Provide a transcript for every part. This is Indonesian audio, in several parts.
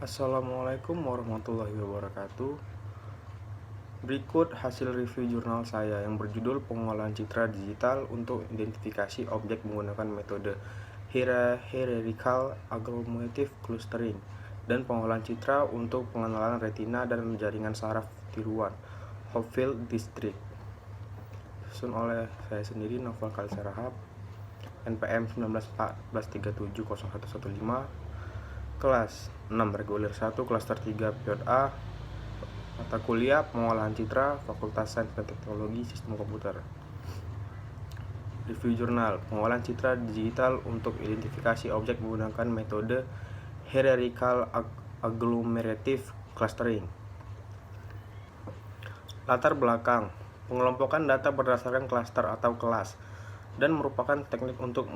Assalamualaikum warahmatullahi wabarakatuh. Berikut hasil review jurnal saya yang berjudul Pengolahan Citra Digital untuk Identifikasi Objek menggunakan metode Hierarchical Agglomerative Clustering dan pengolahan citra untuk pengenalan retina dan jaringan saraf tiruan Hopfield District. Disusun oleh saya sendiri, Novel Kalserahap, NPM 1914370115, kelas 6 reguler 1, klaster 3, periode A, mata kuliah pengolahan citra, Fakultas Sains dan Teknologi Sistem Komputer. Review jurnal pengolahan citra digital untuk identifikasi objek menggunakan metode Hierarchical Agglomerative Clustering. Latar belakang: pengelompokan data berdasarkan klaster atau kelas dan merupakan teknik untuk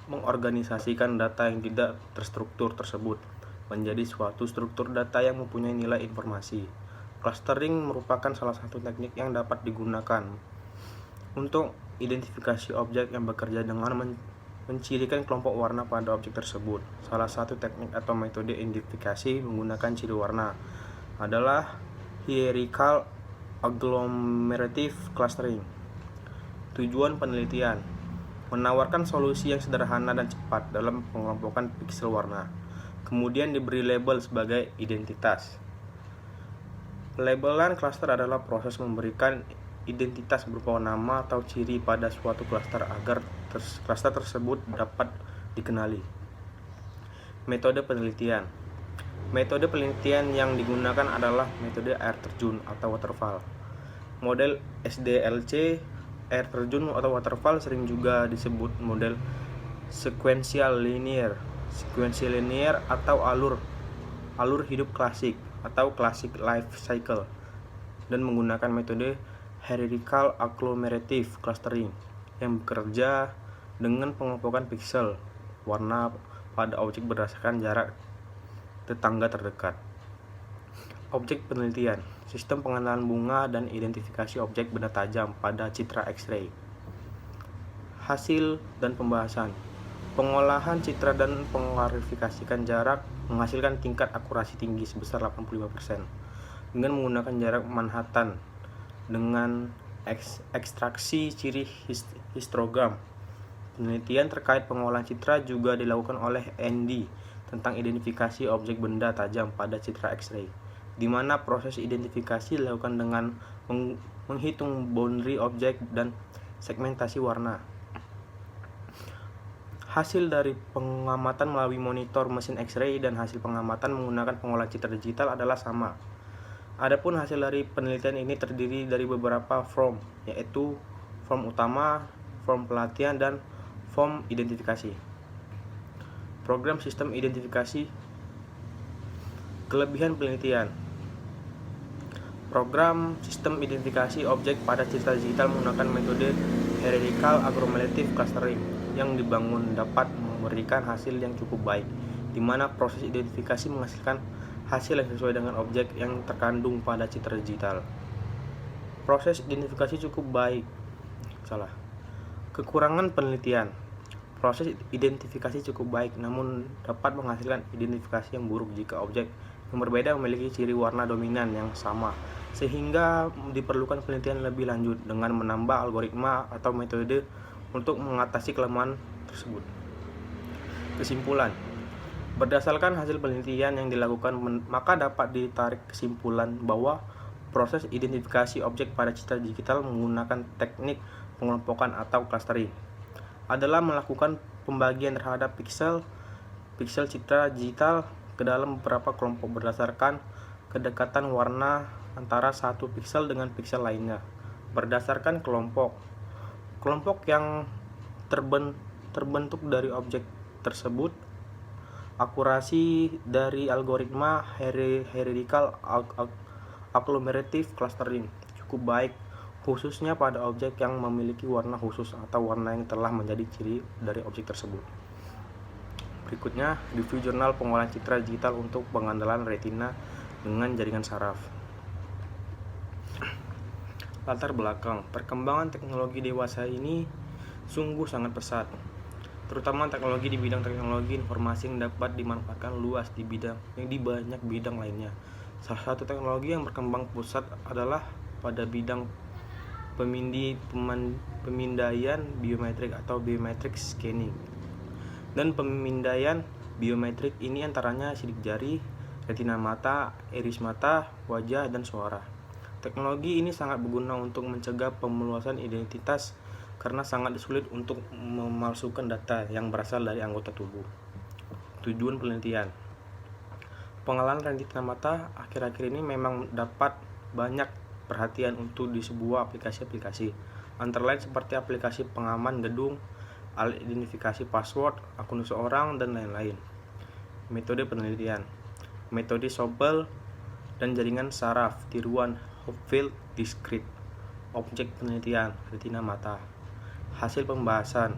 mengorganisasikan data yang tidak terstruktur tersebut menjadi suatu struktur data yang mempunyai nilai informasi. Clustering merupakan salah satu teknik yang dapat digunakan untuk identifikasi objek yang bekerja dengan mencirikan kelompok warna pada objek tersebut. Salah satu teknik atau metode identifikasi menggunakan ciri warna adalah Hierarchical Agglomerative Clustering. Tujuan penelitian: menawarkan solusi yang sederhana dan cepat dalam pengelompokan piksel warna, kemudian diberi label sebagai identitas. Pelabelan klaster adalah proses memberikan identitas berupa nama atau ciri pada suatu klaster agar klaster tersebut dapat dikenali. Metode penelitian: metode penelitian yang digunakan adalah metode air terjun atau waterfall. Model SDLC, air terjun atau waterfall, sering juga disebut model sequential linear atau alur hidup klasik atau classic life cycle, dan menggunakan metode Hierarchical Agglomerative Clustering yang bekerja dengan pengelompokan piksel warna pada objek berdasarkan jarak tetangga terdekat. Objek penelitian: sistem pengenalan bunga dan identifikasi objek benda tajam pada citra X-ray. Hasil dan pembahasan: pengolahan citra dan pengklarifikasikan jarak menghasilkan tingkat akurasi tinggi sebesar 85% dengan menggunakan jarak Manhattan dengan ekstraksi ciri histogram. Penelitian terkait pengolahan citra juga dilakukan oleh Andy tentang identifikasi objek benda tajam pada citra X-ray, di mana proses identifikasi dilakukan dengan menghitung boundary objek dan segmentasi warna. Hasil dari pengamatan melalui monitor mesin X-ray dan hasil pengamatan menggunakan pengolahan citra digital adalah sama. Adapun hasil dari penelitian ini terdiri dari beberapa form, yaitu form utama, form pelatihan, dan form identifikasi. Program sistem identifikasi. Kelebihan penelitian: program sistem identifikasi objek pada citra digital menggunakan metode Hierarchical Agglomerative Clustering yang dibangun dapat memberikan hasil yang cukup baik, di mana proses identifikasi menghasilkan hasil yang sesuai dengan objek yang terkandung pada citra digital. Proses identifikasi cukup baik. Kekurangan penelitian: proses identifikasi cukup baik, namun dapat menghasilkan identifikasi yang buruk jika objek yang berbeda memiliki ciri warna dominan yang sama, sehingga diperlukan penelitian lebih lanjut dengan menambah algoritma atau metode untuk mengatasi kelemahan tersebut. Kesimpulan: berdasarkan hasil penelitian yang dilakukan, maka dapat ditarik kesimpulan bahwa proses identifikasi objek pada citra digital menggunakan teknik pengelompokan atau clustering adalah melakukan pembagian terhadap piksel citra digital ke dalam beberapa kelompok berdasarkan kedekatan warna antara satu piksel dengan piksel lainnya. Berdasarkan kelompok yang terbentuk dari objek tersebut, akurasi dari algoritma Hierarchical Agglomerative Clustering cukup baik, khususnya pada objek yang memiliki warna khusus atau warna yang telah menjadi ciri dari objek tersebut. Berikutnya, review jurnal pengolahan citra digital untuk pengenalan retina dengan jaringan saraf. Latar belakang: perkembangan teknologi dewasa ini sungguh sangat pesat. terutama teknologi di bidang teknologi informasi yang dapat dimanfaatkan luas di banyak bidang lainnya. Salah satu teknologi yang berkembang pesat adalah pada bidang pemindaian biometrik atau biometric scanning. Dan pemindaian biometrik ini antaranya sidik jari, retina mata, iris mata, wajah, dan suara. Teknologi ini sangat berguna untuk mencegah pemeluasan identitas karena sangat sulit untuk memalsukan data yang berasal dari anggota tubuh. Tujuan penelitian. Pengenalan retina mata akhir-akhir ini memang dapat banyak perhatian untuk di sebuah aplikasi-aplikasi, antara lain seperti aplikasi pengaman gedung, alat identifikasi password, akun seseorang, dan lain-lain. Metode penelitian. Metode Sobel dan jaringan saraf tiruan Hopfield Discrete. Objek penelitian retina mata. Hasil pembahasan.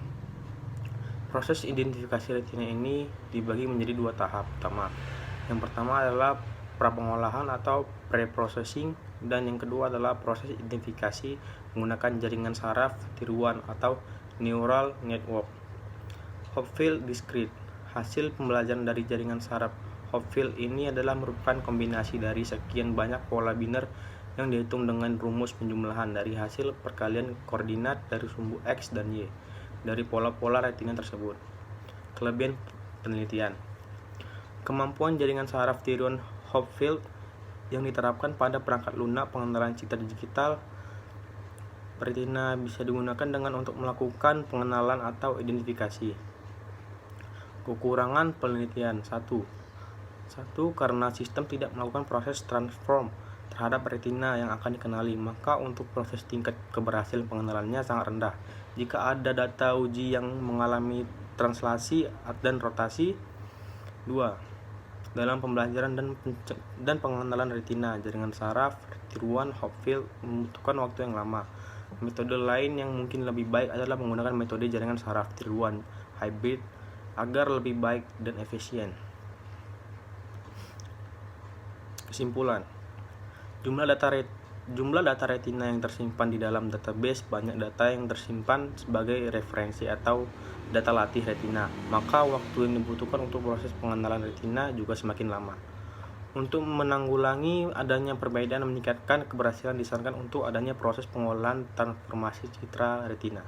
Proses identifikasi retina ini dibagi menjadi dua tahap utama. Yang pertama adalah prapengolahan atau pre-processing, dan yang kedua adalah proses identifikasi menggunakan jaringan saraf tiruan atau neural network. Hopfield Discrete. Hasil pembelajaran dari jaringan saraf Hopfield ini adalah merupakan kombinasi dari sekian banyak pola biner yang dihitung dengan rumus penjumlahan dari hasil perkalian koordinat dari sumbu X dan Y dari pola-pola retina tersebut. Kelebihan penelitian. Kemampuan jaringan saraf tiruan Hopfield yang diterapkan pada perangkat lunak pengenalan citra digital retina bisa digunakan dengan untuk melakukan pengenalan atau identifikasi. Kekurangan penelitian. 1. Karena sistem tidak melakukan proses transform terhadap retina yang akan dikenali, maka untuk proses tingkat keberhasilan pengenalannya sangat rendah. Jika ada data uji yang mengalami translasi dan rotasi. 2. Dalam pembelajaran dan pengenalan retina, jaringan saraf tiruan Hopfield membutuhkan waktu yang lama. Metode lain yang mungkin lebih baik adalah menggunakan metode jaringan saraf tiruan hybrid agar lebih baik dan efisien. Kesimpulan. Jumlah data retina yang tersimpan di dalam database banyak data yang tersimpan sebagai referensi atau data latih retina, maka waktu yang dibutuhkan untuk proses pengenalan retina juga semakin lama. Untuk menanggulangi adanya perbedaan dan meningkatkan keberhasilan disarankan untuk adanya proses pengolahan transformasi citra retina.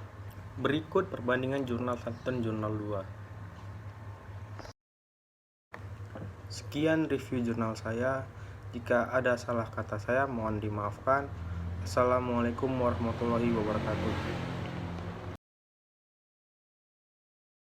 Berikut perbandingan jurnal 1 dan jurnal 2. Sekian review jurnal saya. Jika ada salah kata saya mohon dimaafkan. Assalamualaikum warahmatullahi wabarakatuh.